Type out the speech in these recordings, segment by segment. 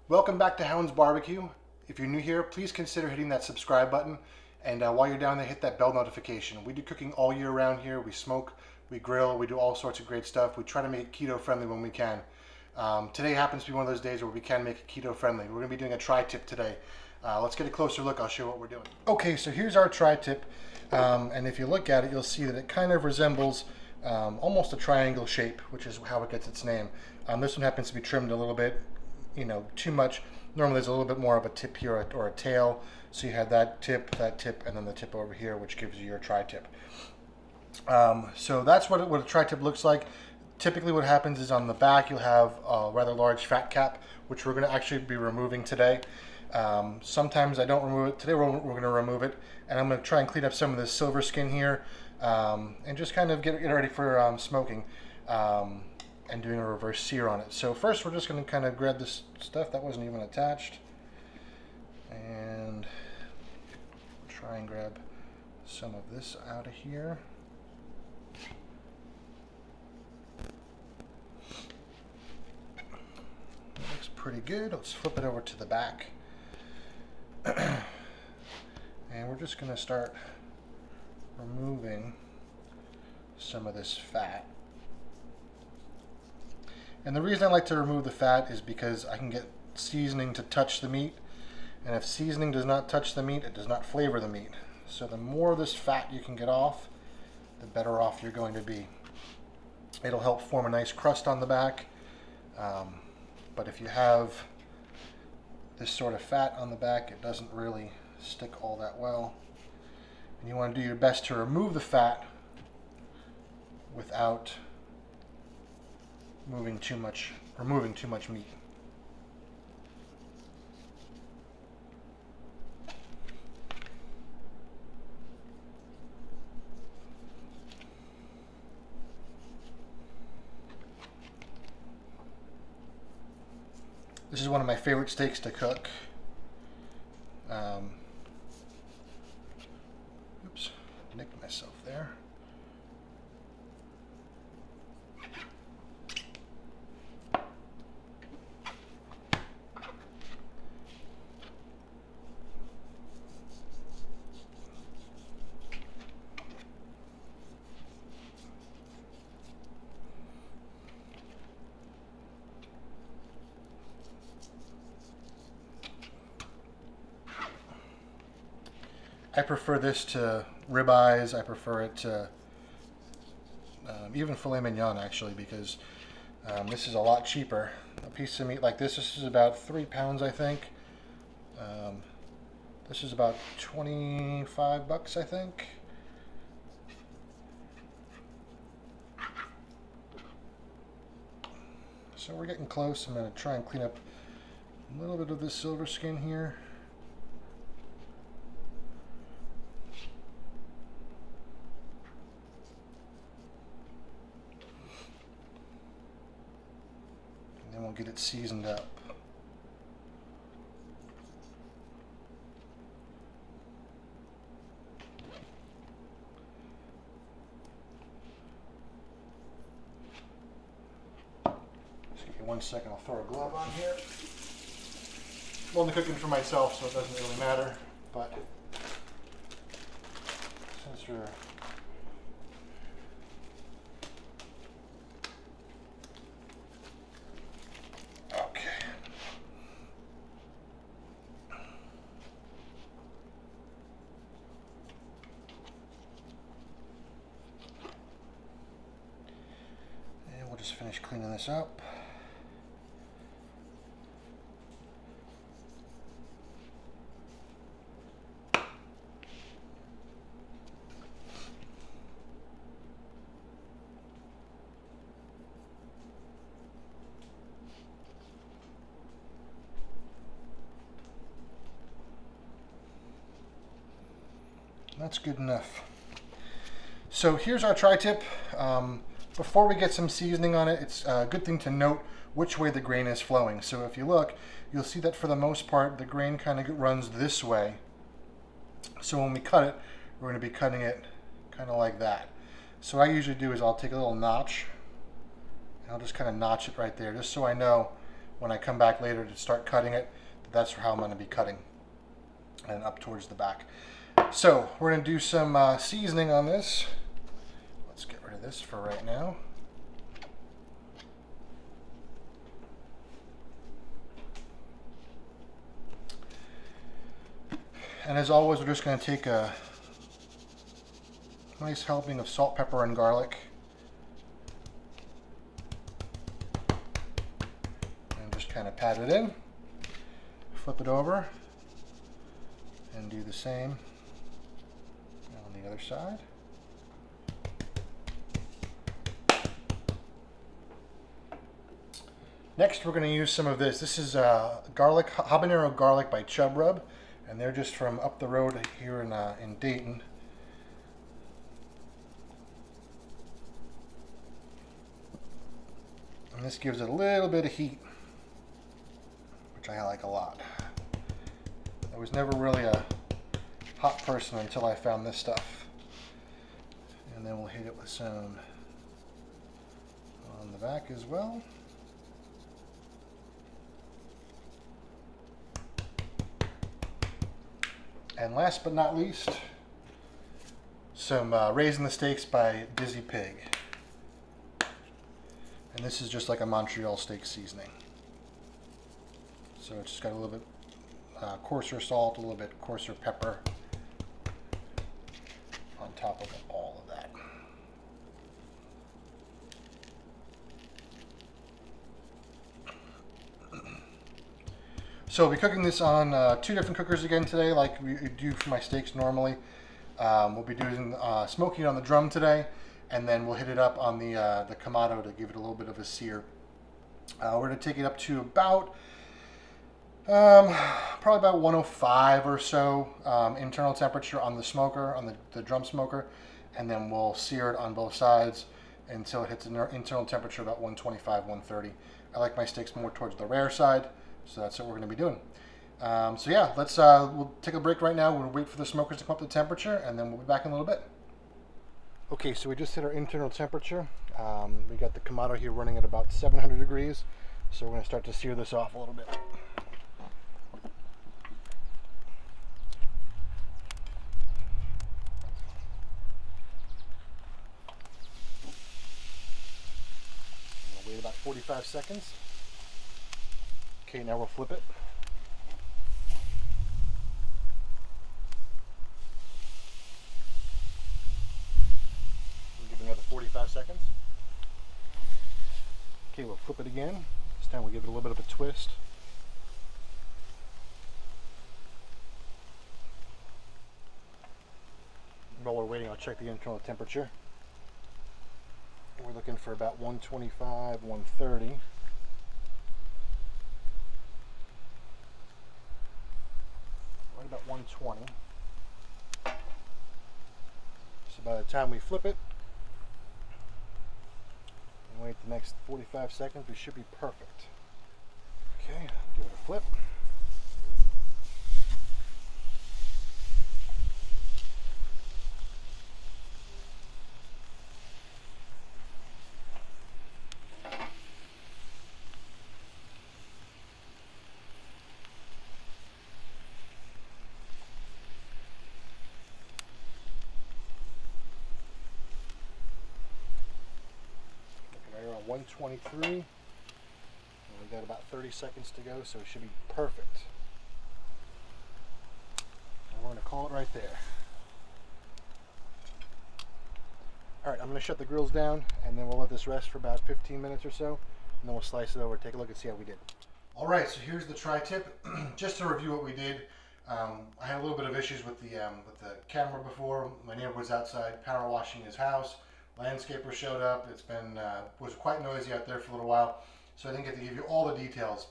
Welcome back to Hound's Barbecue. If you're new here, please consider hitting that subscribe button. And while you're down there, hit that bell notification. We do cooking all year round here. We smoke, we grill, we do all sorts of great stuff. We try to make it keto friendly when we can. Today happens to be one of those days where we can make it keto friendly. We're going to be doing a tri-tip today. Let's get a closer look. I'll show you what we're doing. Okay, so here's our tri-tip. And if you look at it, you'll see that it kind of resembles almost a triangle shape, which is how it gets its name. This one happens to be trimmed a little bit, too much. Normally there's a little bit more of a tip here or a tail. So you have that tip, and then the tip over here, which gives you your tri-tip. So that's what a tri-tip looks like. Typically what happens is on the back you'll have a rather large fat cap, which we're going to actually be removing today. Sometimes I don't remove it. Today we're going to remove it, and I'm going to try and clean up some of this silver skin here, and just kind of get it ready for smoking. And doing a reverse sear on it. So first we're just going to kind of grab this stuff that wasn't even attached and try and grab some of this out of here. That looks pretty good. Let's flip it over to the back. And we're just going to start removing some of this fat. And the reason I like to remove the fat is because I can get seasoning to touch the meat. And if seasoning does not touch the meat, it does not flavor the meat. So the more of this fat you can get off, the better off you're going to be. It'll help form a nice crust on the back. But if you have this sort of fat on the back, it doesn't really stick all that well. And you want to do your best to remove the fat without removing too much meat. This is one of my favorite steaks to cook. Oops, nicked myself there. I prefer this to ribeyes. I prefer it to even filet mignon, actually, because this is a lot cheaper. A piece of meat like this is about 3 pounds, I think. This is about 25 bucks, I think. So we're getting close. I'm going to try and clean up a little bit of this silver skin here. And we'll get it seasoned up. Just give me 1 second, I'll throw a glove on here. I'm only cooking for myself, so it doesn't really matter, but since we're just finish cleaning this up. That's good enough. So here's our tri-tip. Before we get some seasoning on it, it's a good thing to note which way the grain is flowing. So if you look, you'll see that for the most part, the grain kind of runs this way. So when we cut it, we're going to be cutting it kind of like that. So what I usually do is I'll take a little notch, and I'll just kind of notch it right there, just so I know when I come back later to start cutting it, that's how I'm going to be cutting, and up towards the back. So we're going to do some seasoning on this. Let's get rid of this for right now. And as always, we're just going to take a nice helping of salt, pepper, and garlic. And just kind of pat it in. Flip it over. And do the same on the other side. Next, we're going to use some of this. This is garlic, habanero garlic by Chub Rub. And they're just from up the road here in Dayton. And this gives it a little bit of heat, which I like a lot. I was never really a hot person until I found this stuff. And then we'll hit it with some on the back as well. And last but not least, some Raising the Steaks by Dizzy Pig. And this is just like a Montreal steak seasoning. So it's just got a little bit coarser salt, a little bit coarser pepper on top of all of that. So I'll be cooking this on 2 different cookers again today, like we do for my steaks normally. We'll be doing smoking it on the drum today, and then we'll hit it up on the Kamado to give it a little bit of a sear. We're going to take it up to about probably about 105 or so internal temperature on the smoker, on the drum smoker, and then we'll sear it on both sides until it hits an internal temperature about 125, 130. I like my steaks more towards the rare side. So that's what we're going to be doing. So yeah, we'll take a break right now. We'll wait for the smokers to come up to temperature, and then we'll be back in a little bit. Okay, so we just hit our internal temperature. We got the Kamado here running at about 700 degrees. So we're going to start to sear this off a little bit. We'll wait about 45 seconds. Okay, now we'll flip it. We'll give it another 45 seconds. Okay, we'll flip it again. This time we'll give it a little bit of a twist. While we're waiting, I'll check the internal temperature. We're looking for about 125, 130. About 120. So by the time we flip it and wait the next 45 seconds, we should be perfect. Okay, give it a flip. Right around 123. And we got about 30 seconds to go, so it should be perfect. And we're going to call it right there. Alright, I'm going to shut the grills down, and then we'll let this rest for about 15 minutes or so, and then we'll slice it over, take a look and see how we did. Alright, so here's the tri-tip. Just to review what we did, I had a little bit of issues with the camera before. My neighbor was outside power washing his house. Landscaper showed up. It's been was quite noisy out there for a little while, so I didn't get to give you all the details.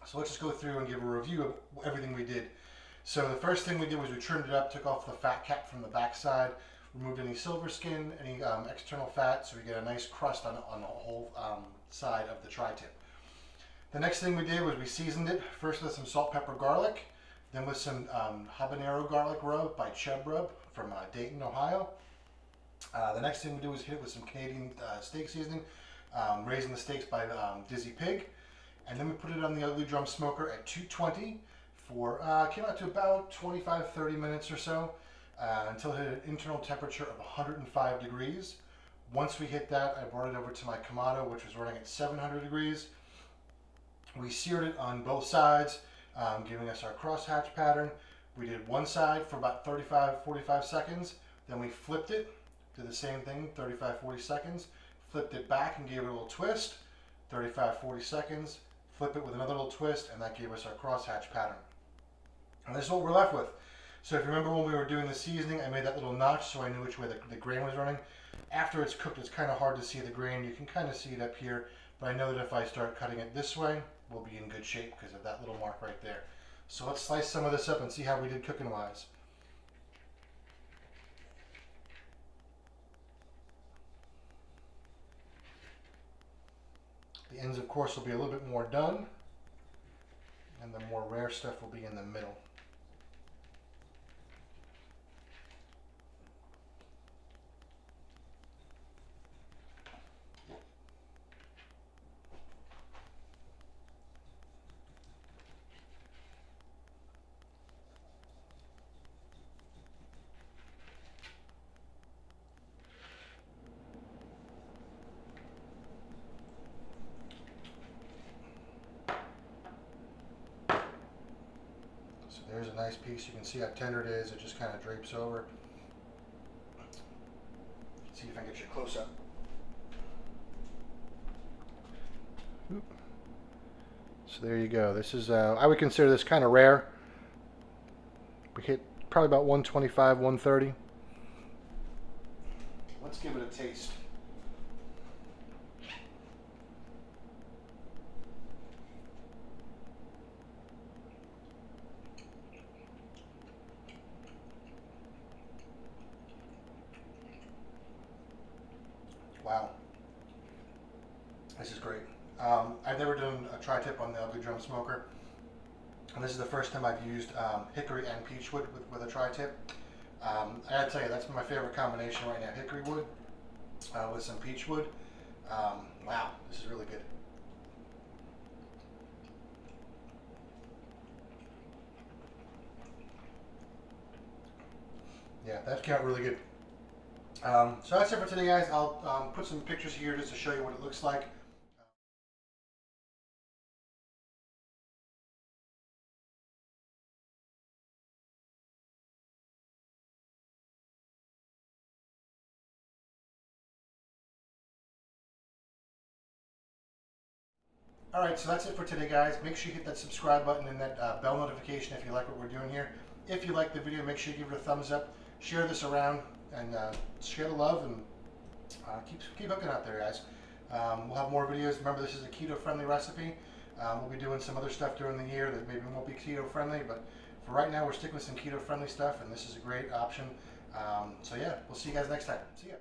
So let's just go through and give a review of everything we did. So the first thing we did was we trimmed it up, took off the fat cap from the back side, removed any silver skin, any external fat, so we get a nice crust on the whole side of the tri-tip. The next thing we did was we seasoned it, first with some salt, pepper, garlic, then with some habanero garlic rub by Chub Rub from Dayton, Ohio. The next thing we do is hit it with some Canadian steak seasoning, Raising the Steaks by Dizzy Pig. And then we put it on the ugly drum smoker at 220 for, came out to about 25-30 minutes or so, until it hit an internal temperature of 105 degrees. Once we hit that, I brought it over to my Kamado, which was running at 700 degrees. We seared it on both sides, giving us our crosshatch pattern. We did one side for about 35-45 seconds. Then we flipped it, did the same thing, 35-40 seconds. Flipped it back and gave it a little twist, 35-40 seconds. Flip it with another little twist, and that gave us our crosshatch pattern. And this is what we're left with. So if you remember when we were doing the seasoning, I made that little notch so I knew which way the grain was running. After it's cooked, it's kind of hard to see the grain. You can kind of see it up here, but I know that if I start cutting it this way, we'll be in good shape because of that little mark right there. So let's slice some of this up and see how we did cooking wise. The ends, of course, will be a little bit more done, and the more rare stuff will be in the middle. There's a nice piece. You can see how tender it is. It just kind of drapes over. Let's see if I can get you close up. So there you go. This is, I would consider this kind of rare. We hit probably about 125, 130. Let's give it a taste. Wow, this is great. I've never done a tri-tip on the ugly drum smoker, and this is the first time I've used hickory and peach wood with a tri-tip. I gotta tell you, that's my favorite combination right now, hickory wood with some peach wood. Wow, this is really good. Yeah, that came out really good. So that's it for today, guys. I'll put some pictures here just to show you what it looks like. Alright, so that's it for today, guys. Make sure you hit that subscribe button and that bell notification if you like what we're doing here. If you like the video, make sure you give it a thumbs up. Share this around and share the love, and keep hooking out there, guys. We'll have more videos. Remember, this is a keto-friendly recipe. We'll be doing some other stuff during the year that maybe won't be keto-friendly, but for right now, we're sticking with some keto-friendly stuff, and this is a great option. So yeah, we'll see you guys next time. See ya.